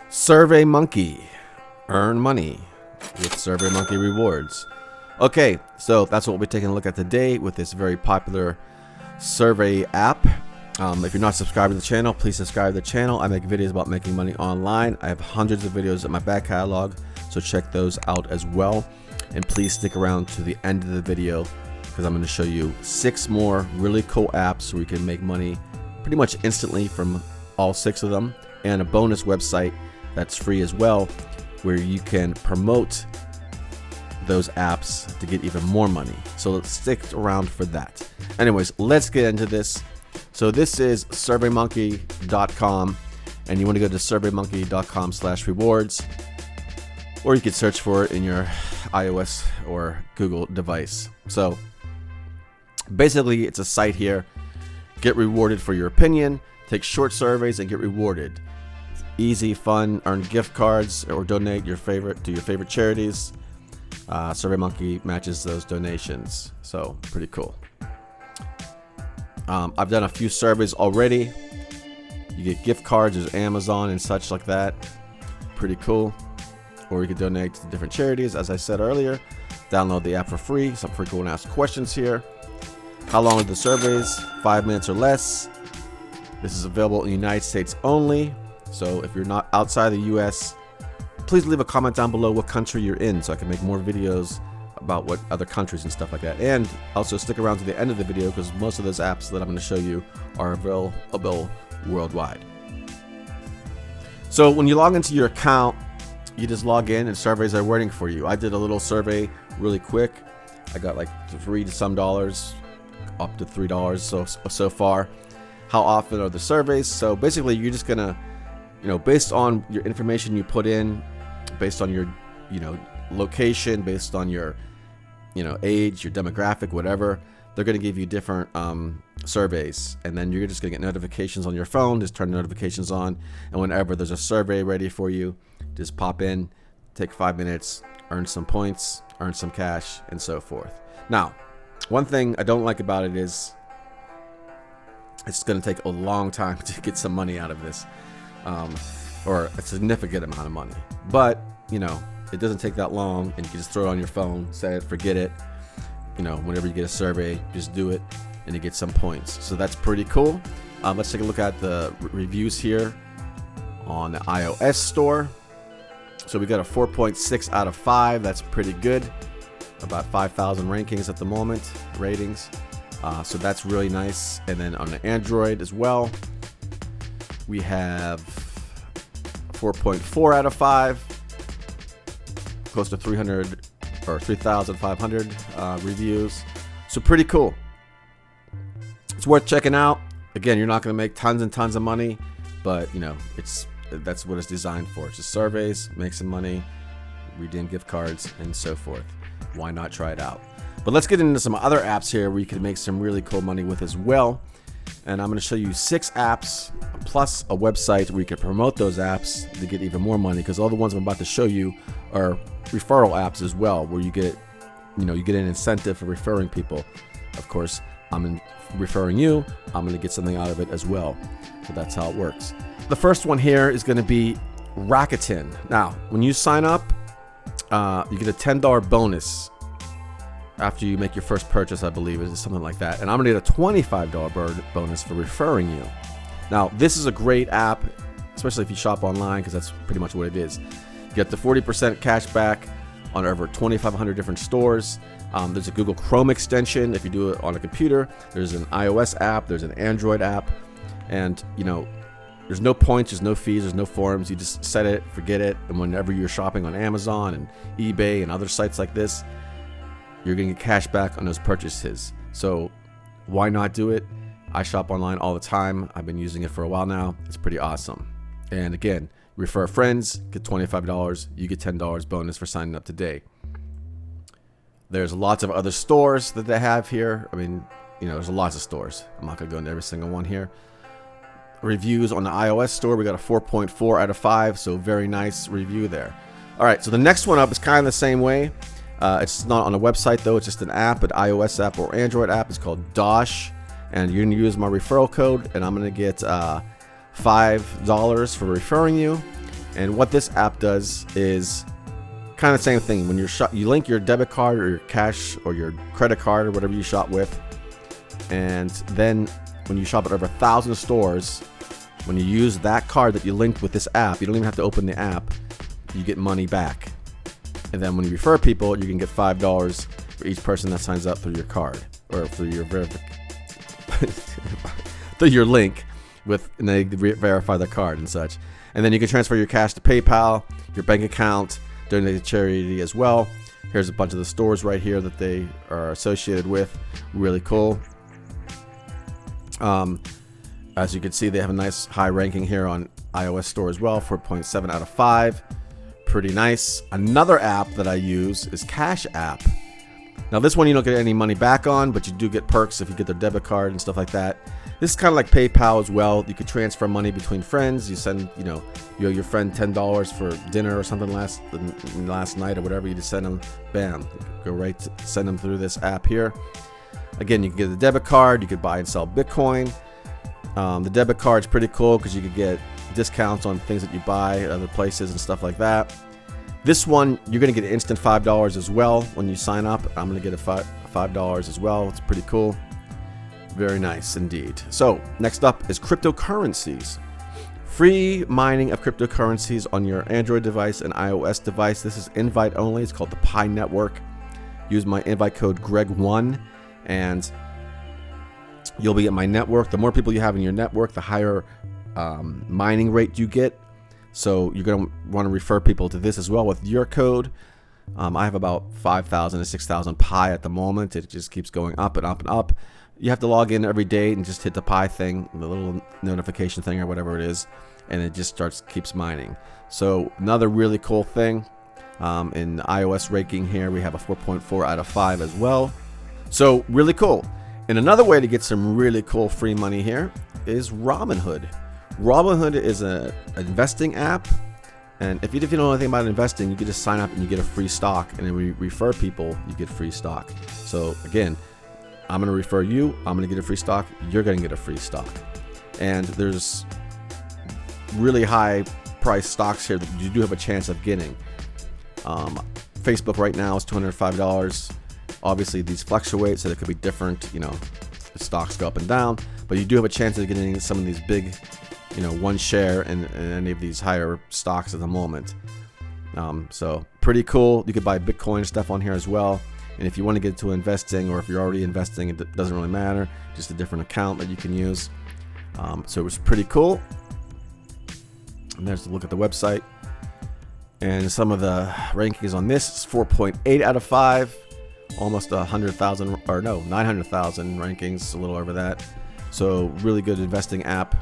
SurveyMonkey. Earn money with SurveyMonkey rewards. Okay, so that's what we'll be taking a look at today with this very popular survey app. If you're not subscribed to the channel, please subscribe to the channel. I make videos about making money online. I have hundreds of videos in my back catalog, so check those out as well. And please stick around to the end of the video because I'm going to show you 6 more really cool apps where you can make money pretty much instantly from all 6 of them, and a bonus website that's free as well where you can promote those apps to get even more money. So let's stick around for that. Anyways, let's get into this. So this is SurveyMonkey.com, and you want to go to SurveyMonkey.com/rewards, or you could search for it in your iOS or Google device. So basically it's a site here. Get rewarded for your opinion, take short surveys and get rewarded. It's easy, fun, earn gift cards or donate your favorite charities. SurveyMonkey matches those donations, so pretty cool. I've done a few surveys already. You get gift cards, there's Amazon and such like that. Pretty cool. Or you can donate to different charities, as I said earlier. Download the app for free. Some free cool and ask questions here. How long are the surveys? 5 minutes or less. This is available in the United States only. So if you're not outside the US, please leave a comment down below what country you're in so I can make more videos about what other countries and stuff like that. And also stick around to the end of the video because most of those apps that I'm going to show you are available worldwide. So when you log into your account, you just log in and surveys are waiting for you. I did a little survey really quick. I got like $3 to some dollars, up to $3 so far. How often are the surveys? So basically you're just gonna, based on your information you put in, based on your, location, based on your, age, your demographic, whatever, they're gonna give you different surveys, and then you're just gonna get notifications on your phone. Just turn notifications on, and whenever there's a survey ready for you, just pop in, take 5 minutes, earn some points, earn some cash, and so forth. Now, one thing I don't like about it is it's going to take a long time to get some money out of this, or a significant amount of money. But, it doesn't take that long, and you can just throw it on your phone, set it, forget it. Whenever you get a survey, just do it, and you get some points. So that's pretty cool. Let's take a look at the reviews here on the iOS store. So we got a 4.6 out of 5. That's pretty good. About 5,000 rankings at the moment, ratings. So that's really nice. And then on the Android as well, we have 4.4 out of 5. Close to 300 or 3,500 reviews. So pretty cool. It's worth checking out. Again, you're not going to make tons and tons of money, but that's what it's designed for. It's just surveys, make some money, redeem gift cards, and so forth. Why not try it out? But let's get into some other apps here where you can make some really cool money with as well. And I'm going to show you 6 apps plus a website where you can promote those apps to get even more money, because all the ones I'm about to show you are referral apps as well, where you get you get an incentive for referring people. Of course, I'm referring you, I'm going to get something out of it as well. So that's how it works. The first one here is going to be Racketin. Now, when you sign up, you get a $10 bonus after you make your first purchase, I believe, is something like that. And I'm going to get a $25 bonus for referring you. Now, this is a great app, especially if you shop online, because that's pretty much what it is. You get the 40% cash back on over 2,500 different stores. There's a Google Chrome extension if you do it on a computer. There's an iOS app. There's an Android app. And, there's no points, there's no fees, there's no forms. You just set it, forget it. And whenever you're shopping on Amazon and eBay and other sites like this, you're going to get cash back on those purchases. So why not do it? I shop online all the time. I've been using it for a while now. It's pretty awesome. And again, refer friends, get $25. You get $10 bonus for signing up today. There's lots of other stores that they have here. I mean, there's lots of stores. I'm not going to go into every single one here. Reviews on the iOS store, we got a 4.4 out of 5, so very nice review there. All right, so the next one up is kind of the same way. It's not on a website though, it's just an app, an iOS app or Android app. It's called Dosh, and you're gonna use my referral code, and I'm gonna get $5 for referring you. And what this app does is kind of the same thing. When you link your debit card or your cash or your credit card or whatever you shop with, and then when you shop at over 1,000 stores, when you use that card that you linked with this app, you don't even have to open the app, you get money back. And then when you refer people, you can get $5 for each person that signs up through your card or through your through your link and they verify the card and such. And then you can transfer your cash to PayPal, your bank account, donate to charity as well. Here's a bunch of the stores right here that they are associated with. Really cool. As you can see, they have a nice high ranking here on iOS store as well, 4.7 out of 5. Pretty nice. Another app that I use is Cash App. Now this one you don't get any money back on, but you do get perks if you get their debit card and stuff like that. This is kind of like PayPal as well. You could transfer money between friends. You send, you owe your friend $10 for dinner or something last night or whatever. You just send them, bam, go right to send them through this app here. Again, you can get a debit card. You could buy and sell Bitcoin. The debit card's pretty cool because you could get discounts on things that you buy at other places and stuff like that. This one, you're going to get instant $5 as well when you sign up. I'm going to get a $5 as well. It's pretty cool. Very nice indeed. So next up is cryptocurrencies. Free mining of cryptocurrencies on your Android device and iOS device. This is invite only. It's called the Pi Network. Use my invite code Greg1 and you'll be at my network. The more people you have in your network, the higher mining rate you get. So you're going to want to refer people to this as well with your code. I have about 5,000 to 6,000 Pi at the moment. It just keeps going up and up and up. You have to log in every day and just hit the Pi thing, the little notification thing or whatever it is, and it just keeps mining. So another really cool thing in the iOS ranking here, we have a 4.4 out of 5 as well. So really cool. And another way to get some really cool free money here is Robinhood. Robinhood is an investing app, and if you don't know anything about investing, you can just sign up and you get a free stock, and then we refer people, you get free stock. So again, I'm going to refer you, I'm going to get a free stock, you're going to get a free stock. And there's really high price stocks here that you do have a chance of getting. Facebook right now is $205. Obviously these fluctuate, so there could be different, the stocks go up and down, but you do have a chance of getting some of these big, one share in any of these higher stocks at the moment. So pretty cool. You could buy Bitcoin stuff on here as well. And if you want to get into investing, or if you're already investing, it doesn't really matter. Just a different account that you can use. So it was pretty cool. And there's a look at the website. And some of the rankings on this is 4.8 out of 5. Almost 100,000, or no, 900,000 rankings, a little over that. So really good investing app.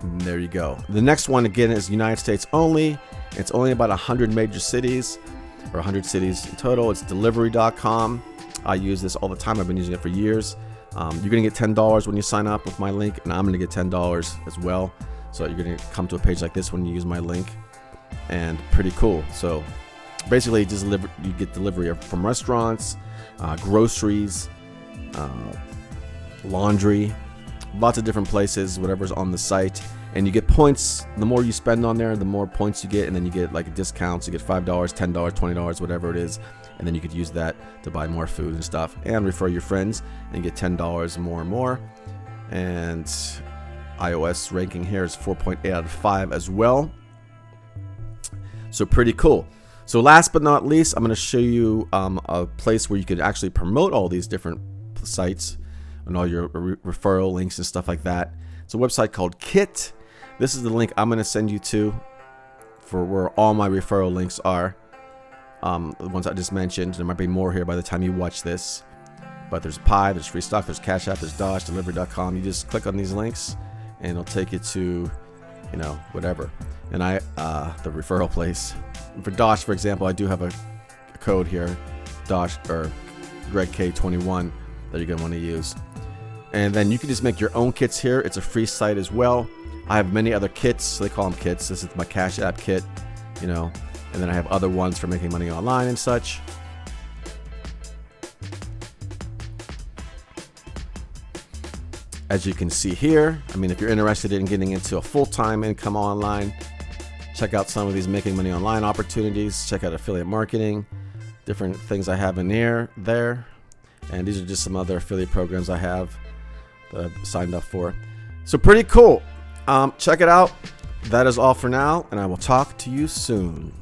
And there you go. The next one again is United States only. It's only about 100 major cities, or 100 cities in total. It's delivery.com. I use this all the time. I've been using it for years. You're going to get $10 when you sign up with my link, and I'm going to get $10 as well. So you're going to come to a page like this when you use my link, and pretty cool. So basically, you get delivery from restaurants, groceries, laundry, lots of different places, whatever's on the site. And you get points. The more you spend on there, the more points you get, and then you get like discounts. You get $5, $10, $20, whatever it is, and then you could use that to buy more food and stuff, and refer your friends, and get $10 more and more. And iOS ranking here is 4.8 out of 5 as well. So pretty cool. So last but not least, I'm going to show you a place where you could actually promote all these different sites and all your referral links and stuff like that. It's a website called Kit. This is the link I'm going to send you to for where all my referral links are. The ones I just mentioned. There might be more here by the time you watch this. But there's Pi, there's free stock, there's Cash App, there's Dosh, delivery.com. You just click on these links and it'll take you to, whatever. And the referral place. And for Dosh, for example, I do have a code here, Dosh or GregK21, that you're going to want to use. And then you can just make your own kits here. It's a free site as well. I have many other kits. So they call them kits. This is my Cash App kit, and then I have other ones for making money online and such. As you can see here, if you're interested in getting into a full-time income online, Check out some of these making money online opportunities. Check out affiliate marketing, different things I have in there. And these are just some other affiliate programs I have that I've signed up for. So pretty cool. Check it out. That is all for now, and I will talk to you soon.